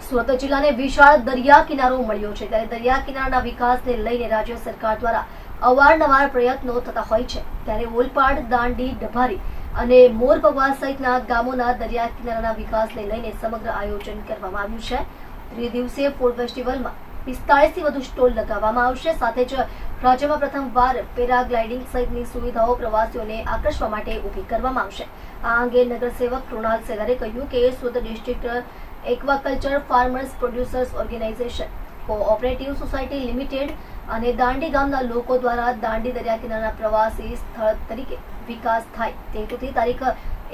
સુરત જિલ્લાને વિશાળ દરિયા કિનારો મળ્યો છે ત્યારે દરિયા કિનારાના વિકાસને લઈને રાજ્ય સરકાર દ્વારા અવારનવાર પ્રયત્નો થતા હોય છે ત્યારે ઓલપાડ, દાંડી, ડભારી અને મોરપવા સહિતના ગામોના દરિયા કિનારાના વિકાસને લઈને સમગ્ર આયોજન કરવામાં આવ્યું છે। ત્રિદિવસીય ફૂડ ફેસ્ટિવલમાં 45 થી વધુ સ્ટોલ લગાવવામાં આવશે। સાથે જ રાજ્યમાં પ્રથમવાર પેરાગ્લાઇડિંગ સહિતની સુવિધાઓ પ્રવાસીઓને આકર્ષવા માટે ઊભી કરવામાં આવશે। આ અંગે નગરસેવક કૃણાલ સેલારે કહ્યું કે Surat district aquaculture farmers producers organisation cooperative society limited અને દાંડી ગામના લોકો દ્વારા દાંડી દરિયા કિનારાના પ્રવાસી સ્થળ તરીકે વિકાસ થાય તે હેતુથી તારીખ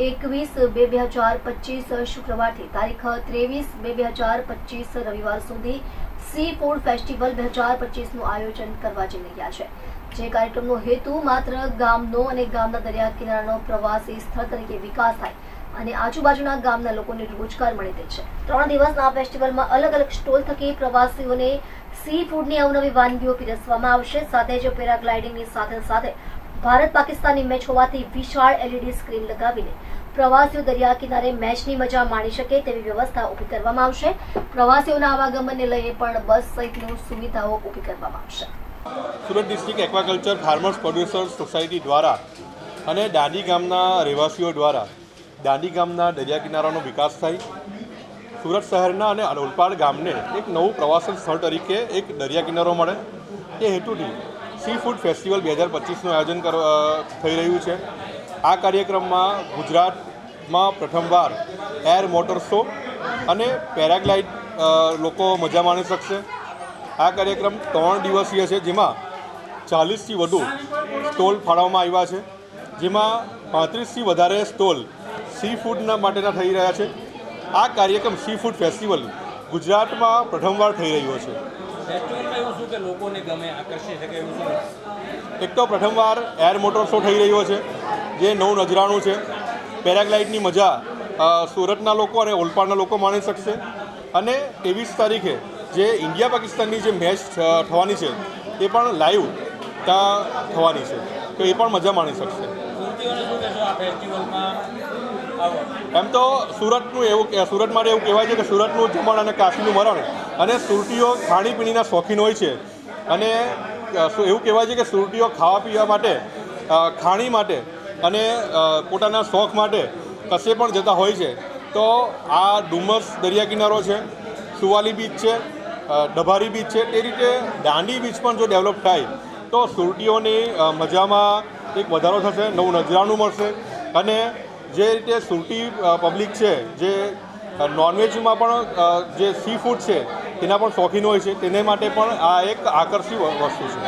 21/2/2025 શુક્રવારથી તારીખ 23/2/2025 રવિવાર સુધી સી ફૂડ ફેસ્ટિવલ 2025નું આયોજન કરવા જઈ રહ્યા છે। જે કાર્યક્રમનો હેતુ માત્ર ગામનો અને ગામના દરિયા કિનારાનો પ્રવાસી સ્થળ તરીકે વિકાસ થાય અને આજુબાજુના ગામના લોકોને રોજગાર મળે તે છે। 3 દિવસના આ ફેસ્ટિવલમાં અલગ અલગ સ્ટોલ થકી પ્રવાસીઓને સી ફૂડની અવનવી વાનગીઓ પીરસવામાં આવશે। સાથે જ પેરાગ્લાઇડિંગની સાથે સાથે ભારત પાકિસ્તાનની મેચ હોવાથી વિશાળ LED સ્ક્રીન લગાવીને પ્રવાસીઓ દરિયા કિનારે મેચની મજા માણી શકે તેવી વ્યવસ્થા ઊભી કરવામાં આવશે। પ્રવાસીઓના આવાગમનને લઈને પણ બસ સહિતની સુવિધાઓ ઊભી કરવામાં આવશે। Surat district aquaculture farmers producers society દ્વારા અને દાંડી ગામના રહેવાસીઓ દ્વારા દાંડી ગામના દરિયા કિનારાનો વિકાસ થાય, સુરત શહેરના અને ઓલપાડ ગામને એક નવું પ્રવાસન સ્થળ તરીકે એક દરિયા કિનારો મળે તે હેતુથી સી ફૂડ ફેસ્ટિવલ 2025નું આયોજન થઈ રહ્યું છે। આ કાર્યક્રમમાં ગુજરાતમાં પ્રથમવાર એર મોટર શો અને પેરાગ્લાઇડ લોકો મજા માણી શકશે। આ કાર્યક્રમ 3 દિવસીય છે, જેમાં 40થી વધુ સ્ટોલ ફાળવવામાં આવ્યા છે, જેમાં 35થી વધારે સ્ટોલ સી ફૂડના માટેના થઈ રહ્યા છે। આ કાર્યક્રમ સી ફૂડ ફેસ્ટિવલ ગુજરાતમાં પ્રથમવાર થઈ રહ્યો છે। એક તો પ્રથમવાર એર મોટર શો થઈ રહ્યો છે, જે નવું નજરાણું છે। પેરાગ્લાઇડની મજા સુરતના લોકો અને ઓલપાડના લોકો માણી શકશે અને 23 તારીખે જે ઇન્ડિયા પાકિસ્તાનની જે મેચ થવાની છે એ પણ લાઈવ ત્યાં થવાની છે, તો એ પણ મજા માણી શકશે। એમ તો સુરત માટે એવું કહેવાય છે કે સુરતનું જમણ અને કાશીનું મરણ, અને સુરતીઓ ખાણીપીણીના શોખીન હોય છે અને એવું કહેવાય છે કે સુરતીઓ ખાવા પીવા માટે, ખાણી માટે અને પોતાના શોખ માટે કશે પણ જતા હોય છે। તો આ ડુમસ દરિયા કિનારો છે, સુવાલી બીચ છે, ડભારી બીચ છે, તે રીતે દાંડી બીચ પણ જો ડેવલપ થાય તો સુરતીઓની મજામાં એક વધારો થશે, નવું નજરાણું મળશે અને જે રીતે સુરતી પબ્લિક છે જે નોનવેજમાં પણ જે સી ફૂડ છે તેના પણ શોખીન હોય છે, તેને માટે પણ આ એક આકર્ષક વસ્તુ છે।